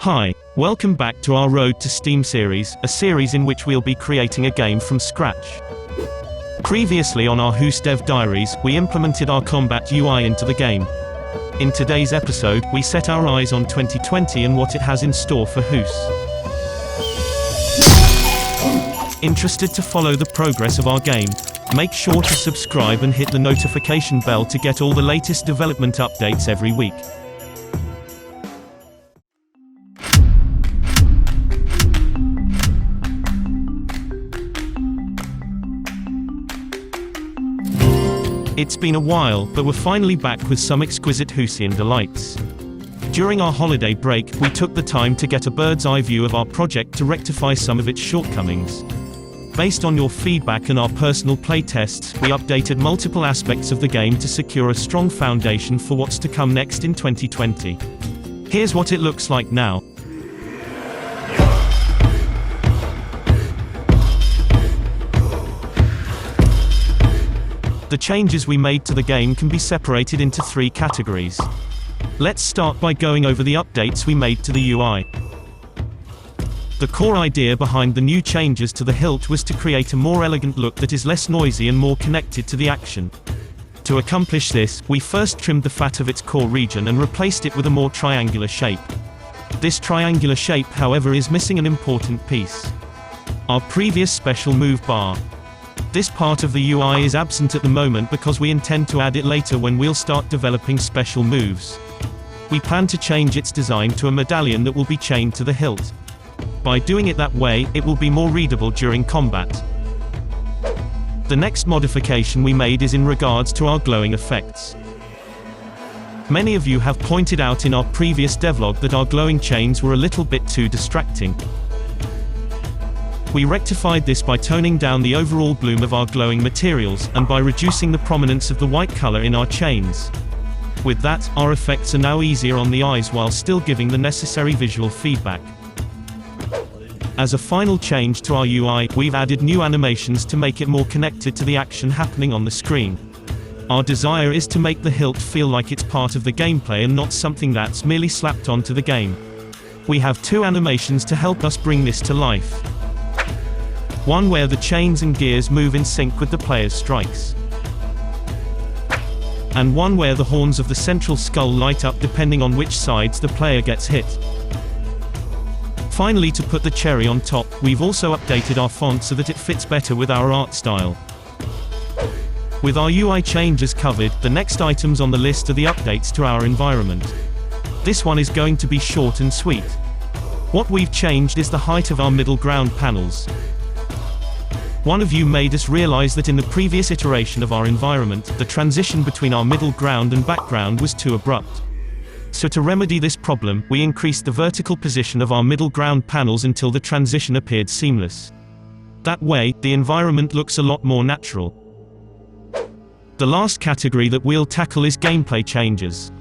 Hi, welcome back to our Road to Steam series, a series in which we'll be creating a game from scratch. Previously on our HEUSS Dev Diaries, we implemented our combat UI into the game. In today's episode, we set our eyes on 2020 and what it has in store for HEUSS. Interested to follow the progress of our game? Make sure to subscribe and hit the notification bell to get all the latest development updates every week. It's been a while, but we're finally back with some exquisite HEUSSian delights. During our holiday break, we took the time to get a bird's eye view of our project to rectify some of its shortcomings. Based on your feedback and our personal playtests, we updated multiple aspects of the game to secure a strong foundation for what's to come next in 2020. Here's what it looks like now. The changes we made to the game can be separated into three categories. Let's start by going over the updates we made to the UI. The core idea behind the new changes to the hilt was to create a more elegant look that is less noisy and more connected to the action. To accomplish this, we first trimmed the fat of its core region and replaced it with a more triangular shape. This triangular shape, however, is missing an important piece: our previous special move bar. This part of the UI is absent at the moment because we intend to add it later when we'll start developing special moves. We plan to change its design to a medallion that will be chained to the hilt. By doing it that way, it will be more readable during combat. The next modification we made is in regards to our glowing effects. Many of you have pointed out in our previous devlog that our glowing chains were a little bit too distracting. We rectified this by toning down the overall bloom of our glowing materials, and by reducing the prominence of the white color in our chains. With that, our effects are now easier on the eyes while still giving the necessary visual feedback. As a final change to our UI, we've added new animations to make it more connected to the action happening on the screen. Our desire is to make the hilt feel like it's part of the gameplay and not something that's merely slapped onto the game. We have two animations to help us bring this to life. One where the chains and gears move in sync with the player's strikes. And one where the horns of the central skull light up depending on which sides the player gets hit. Finally, to put the cherry on top, we've also updated our font so that it fits better with our art style. With our UI changes covered, the next items on the list are the updates to our environment. This one is going to be short and sweet. What we've changed is the height of our middle ground panels. One of you made us realize that in the previous iteration of our environment, the transition between our middle ground and background was too abrupt. So to remedy this problem, we increased the vertical position of our middle ground panels until the transition appeared seamless. That way, the environment looks a lot more natural. The last category that we'll tackle is gameplay changes.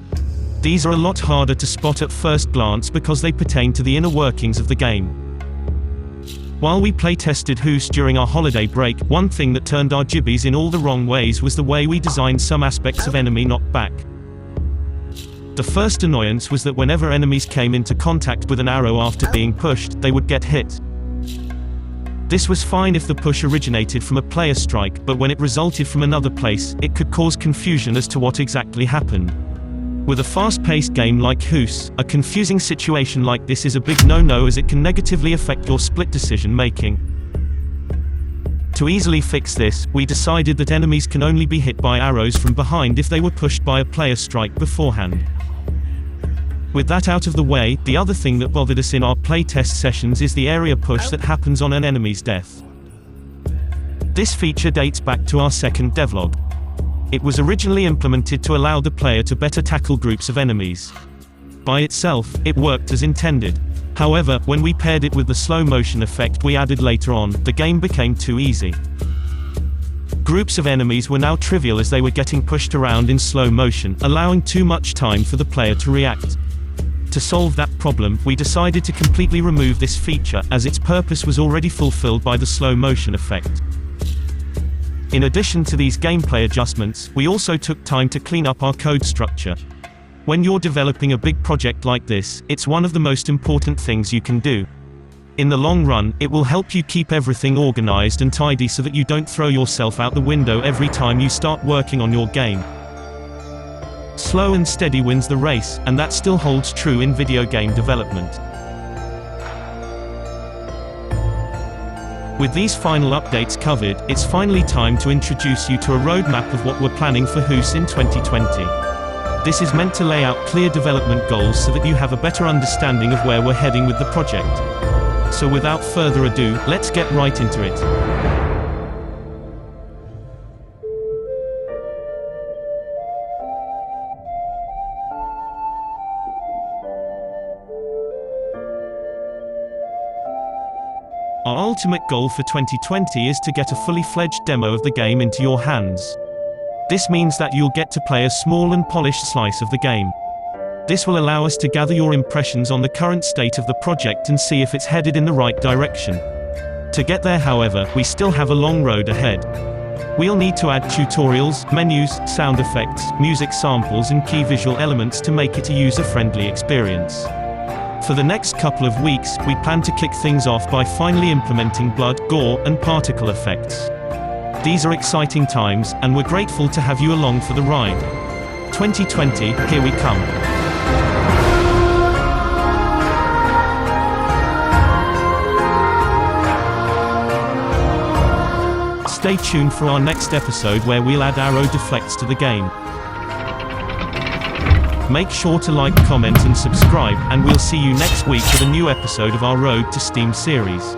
These are a lot harder to spot at first glance because they pertain to the inner workings of the game. While we playtested HEUSS during our holiday break, one thing that turned our jibbies in all the wrong ways was the way we designed some aspects of enemy knockback. The first annoyance was that whenever enemies came into contact with an arrow after being pushed, they would get hit. This was fine if the push originated from a player strike, but when it resulted from another place, it could cause confusion as to what exactly happened. With a fast-paced game like HEUSS, a confusing situation like this is a big no-no as it can negatively affect your split decision-making. To easily fix this, we decided that enemies can only be hit by arrows from behind if they were pushed by a player strike beforehand. With that out of the way, the other thing that bothered us in our playtest sessions is the area push that happens on an enemy's death. This feature dates back to our second devlog. It was originally implemented to allow the player to better tackle groups of enemies. By itself, it worked as intended. However, when we paired it with the slow motion effect we added later on, the game became too easy. Groups of enemies were now trivial as they were getting pushed around in slow motion, allowing too much time for the player to react. To solve that problem, we decided to completely remove this feature, as its purpose was already fulfilled by the slow motion effect. In addition to these gameplay adjustments, we also took time to clean up our code structure. When you're developing a big project like this, it's one of the most important things you can do. In the long run, it will help you keep everything organized and tidy so that you don't throw yourself out the window every time you start working on your game. Slow and steady wins the race, and that still holds true in video game development. With these final updates covered, it's finally time to introduce you to a roadmap of what we're planning for HEUSS in 2020. This is meant to lay out clear development goals so that you have a better understanding of where we're heading with the project. So without further ado, let's get right into it. Our ultimate goal for 2020 is to get a fully fledged demo of the game into your hands. This means that you'll get to play a small and polished slice of the game. This will allow us to gather your impressions on the current state of the project and see if it's headed in the right direction. To get there, however, we still have a long road ahead. We'll need to add tutorials, menus, sound effects, music samples and key visual elements to make it a user-friendly experience. For the next couple of weeks, we plan to kick things off by finally implementing blood, gore, and particle effects. These are exciting times, and we're grateful to have you along for the ride. 2020, here we come. Stay tuned for our next episode where we'll add arrow deflects to the game. Make sure to like, comment and subscribe, and we'll see you next week with a new episode of our Road to Steam series.